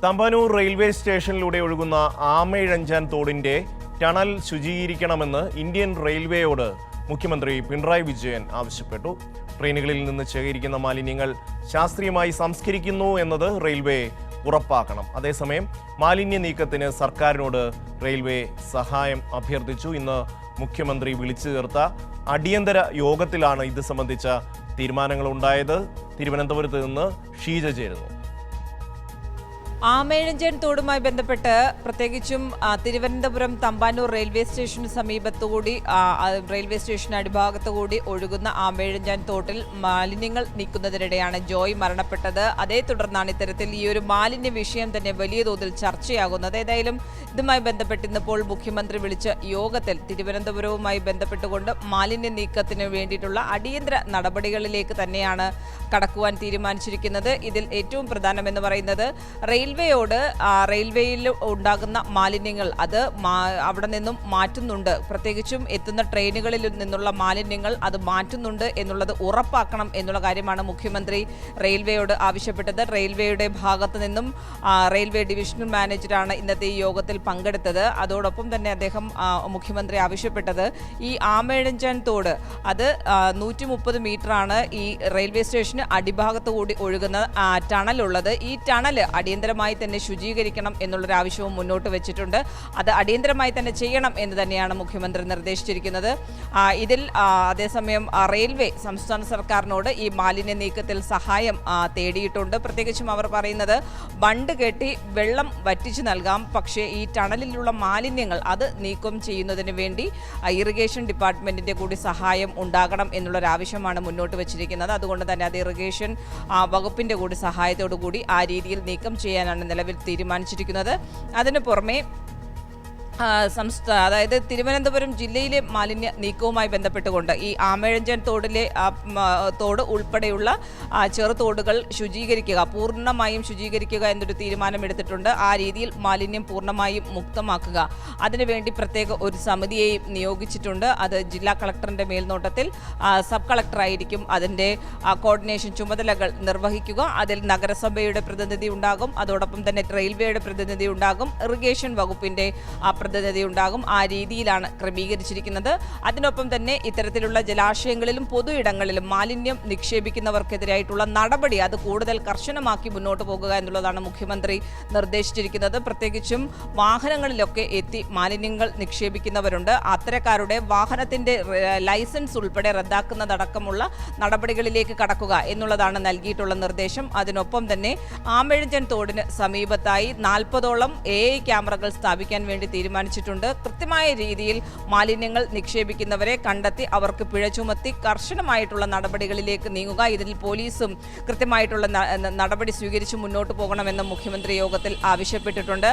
Thampanoor railway സ്റ്റേഷനിലൂടെ ഒഴുകുന്ന Amayizhanjan തോടിന്റെ tunnel ശുചീകരിക്കണമെന്ന് Indian റെയിൽവേയോട് മുഖ്യമന്ത്രി പിണറായി വിജയൻ ആവശ്യപ്പെട്ടു. ട്രെയിനുകളിൽ നിന്ന് ശേഖരിക്കുന്ന മാലിന്യങ്ങൾ ശാസ്ത്രീയമായി സംസ്കരിക്കുന്നു എന്നത് റെയിൽവേ ഉറപ്പാക്കണം. അതേസമയം മാലിന്യ നീക്കത്തിന് സർക്കാരിനോട് റെയിൽവേ സഹായം അഭ്യർത്ഥിച്ചു. ഇന്ന് മുഖ്യമന്ത്രി വിളിച്ചു ചേർത്ത അടിയന്തര യോഗത്തിലാണ് ഇത് സംബന്ധിച്ച തീരുമാനങ്ങൾ ഉണ്ടായത്. തിരുവനന്തപുരത്ത് നിന്ന് ഷീജ ചേരുന്നു. ആമയിഴഞ്ചാൻ തോടുമായി ബന്ധപ്പെട്ട് പ്രത്യേകിച്ചും തിരുവനന്തപുരം തമ്പാനൂർ റെയിൽവേ സ്റ്റേഷന് സമീപത്തുകൂടി റെയിൽവേ സ്റ്റേഷൻ അടിഭാഗത്തുകൂടി ഒഴുകുന്ന ആമയിഴഞ്ചാൻ തോട്ടിൽ മാലിന്യങ്ങൾ നീക്കുന്നതിനിടെയാണ് ജോയ് മരണപ്പെട്ടത്. അതേ തുടർന്നാണ് ഇത്തരത്തിൽ ഈ ഒരു മാലിന്യ വിഷയം തന്നെ വലിയ തോതിൽ ചർച്ചയാകുന്നത്. ഏതായാലും ഇതുമായി ബന്ധപ്പെട്ട് ഇന്നിപ്പോൾ മുഖ്യമന്ത്രി വിളിച്ച യോഗത്തിൽ തിരുവനന്തപുരവുമായി ബന്ധപ്പെട്ടുകൊണ്ട് മാലിന്യ നീക്കത്തിന് വേണ്ടിയിട്ടുള്ള അടിയന്തര നടപടികളിലേക്ക് തന്നെയാണ് കടക്കുവാൻ തീരുമാനിച്ചിരിക്കുന്നത്. ഇതിൽ ഏറ്റവും പ്രധാനമെന്ന് പറയുന്നത് റെയിൽവേയോട് റെയിൽവേയിൽ ഉണ്ടാകുന്ന മാലിന്യങ്ങൾ അത് അവിടെ നിന്നും മാറ്റുന്നുണ്ട്, പ്രത്യേകിച്ചും എത്തുന്ന ട്രെയിനുകളിൽ നിന്നുള്ള മാലിന്യങ്ങൾ അത് മാറ്റുന്നുണ്ട് എന്നുള്ളത് ഉറപ്പാക്കണം എന്നുള്ള കാര്യമാണ് മുഖ്യമന്ത്രി റെയിൽവേയോട് ആവശ്യപ്പെട്ടത്. റെയിൽവേയുടെ ഭാഗത്തു നിന്നും റെയിൽവേ ഡിവിഷണൽ മാനേജറാണ് ഇന്നത്തെ ഈ യോഗത്തിൽ പങ്കെടുത്തത്. അതോടൊപ്പം തന്നെ അദ്ദേഹം മുഖ്യമന്ത്രി ആവശ്യപ്പെട്ടത് ഈ ആമയിഴഞ്ചാൻ തോട് അത് 130 മീറ്ററാണ് ഈ റെയിൽവേ സ്റ്റേഷന് അടിഭാഗത്തു കൂടി ഒഴുകുന്ന ടണലുള്ളത്. ഈ ടണൽ അടിയന്തരമായി തന്നെ ശുചീകരിക്കണം എന്നുള്ളൊരു ആവശ്യവും മുന്നോട്ട് വെച്ചിട്ടുണ്ട്. അത് അടിയന്തരമായി തന്നെ ചെയ്യണം എന്ന് തന്നെയാണ് മുഖ്യമന്ത്രി നിർദ്ദേശിച്ചിരിക്കുന്നത്. ഇതിൽ അതേസമയം റെയിൽവേ സംസ്ഥാന സർക്കാരിനോട് ഈ മാലിന്യ നീക്കത്തിൽ സഹായം തേടിയിട്ടുണ്ട്. പ്രത്യേകിച്ചും അവർ പറയുന്നത് ബണ്ട് കെട്ടി വെള്ളം വറ്റിച്ചു നൽകാം, പക്ഷേ ഈ ടണലിലുള്ള മാലിന്യങ്ങൾ അത് നീക്കം ചെയ്യുന്നതിന് വേണ്ടി ഇറിഗേഷൻ ഡിപ്പാർട്ട്മെന്റിന്റെ കൂടി സഹായം ഉണ്ടാകണം എന്നുള്ളൊരാവശ്യമാണ് മുന്നോട്ട് വെച്ചിരിക്കുന്നത്. അതുകൊണ്ട് തന്നെ അത് ഇറിഗേഷൻ വകുപ്പിന്റെ കൂടി സഹായത്തോടു കൂടി ആ രീതിയിൽ നീക്കം ചെയ്യാനാണ് നിലവിൽ തീരുമാനിച്ചിരിക്കുന്നത്. അതിനു പുറമെ അതായത് തിരുവനന്തപുരം ജില്ലയിലെ മാലിന്യ നീക്കവുമായി ബന്ധപ്പെട്ടുകൊണ്ട് ഈ ആമയിഴഞ്ചാൻ തോടിലെ തോട് ഉൾപ്പെടെയുള്ള ചെറുതോടുകൾ ശുചീകരിക്കുക, പൂർണ്ണമായും ശുചീകരിക്കുക എന്നൊരു തീരുമാനമെടുത്തിട്ടുണ്ട്. ആ രീതിയിൽ മാലിന്യം പൂർണ്ണമായും മുക്തമാക്കുക, അതിനുവേണ്ടി പ്രത്യേക ഒരു സമിതിയെയും നിയോഗിച്ചിട്ടുണ്ട്. അത് ജില്ലാ കളക്ടറിന്റെ മേൽനോട്ടത്തിൽ സബ് കളക്ടറായിരിക്കും അതിൻ്റെ കോർഡിനേഷൻ ചുമതലകൾ നിർവഹിക്കുക. അതിൽ നഗരസഭയുടെ പ്രതിനിധി ഉണ്ടാകും, അതോടൊപ്പം തന്നെ റെയിൽവേയുടെ പ്രതിനിധി ഉണ്ടാകും, ഇറിഗേഷൻ വകുപ്പിന്റെ പ്രതിനിധി ഉണ്ടാകും. ആ രീതിയിലാണ് ക്രമീകരിച്ചിരിക്കുന്നത്. അതിനൊപ്പം തന്നെ ഇത്തരത്തിലുള്ള ജലാശയങ്ങളിലും പൊതു ഇടങ്ങളിലും മാലിന്യം നിക്ഷേപിക്കുന്നവർക്കെതിരായിട്ടുള്ള നടപടി അത് കൂടുതൽ കർശനമാക്കി മുന്നോട്ട് പോകുക എന്നുള്ളതാണ് മുഖ്യമന്ത്രി നിർദ്ദേശിച്ചിരിക്കുന്നത്. പ്രത്യേകിച്ചും വാഹനങ്ങളിലൊക്കെ എത്തി മാലിന്യങ്ങൾ നിക്ഷേപിക്കുന്നവരുണ്ട്. അത്തരക്കാരുടെ വാഹനത്തിന്റെ ലൈസൻസ് ഉൾപ്പെടെ റദ്ദാക്കുന്നതടക്കമുള്ള നടപടികളിലേക്ക് കടക്കുക എന്നുള്ളതാണ് നൽകിയിട്ടുള്ള നിർദ്ദേശം. അതിനൊപ്പം തന്നെ ആമയിഴഞ്ചാൻ തോടിന് സമീപത്തായി 40ഓളം AI ക്യാമറകൾ സ്ഥാപിക്കാൻ വേണ്ടി തീരുമാനിച്ചിട്ടുണ്ട്. കൃത്യമായ രീതിയിൽ മാലിന്യങ്ങൾ നിക്ഷേപിക്കുന്നവരെ കണ്ടെത്തി അവർക്ക് പിഴ ചുമത്തി കർശനമായിട്ടുള്ള നടപടികളിലേക്ക് നീങ്ങുക. ഇതിൽ പോലീസും കൃത്യമായിട്ടുള്ള നടപടി സ്വീകരിച്ച് മുന്നോട്ട് പോകണമെന്ന് മുഖ്യമന്ത്രി യോഗത്തിൽ ആവശ്യപ്പെട്ടിട്ടുണ്ട്.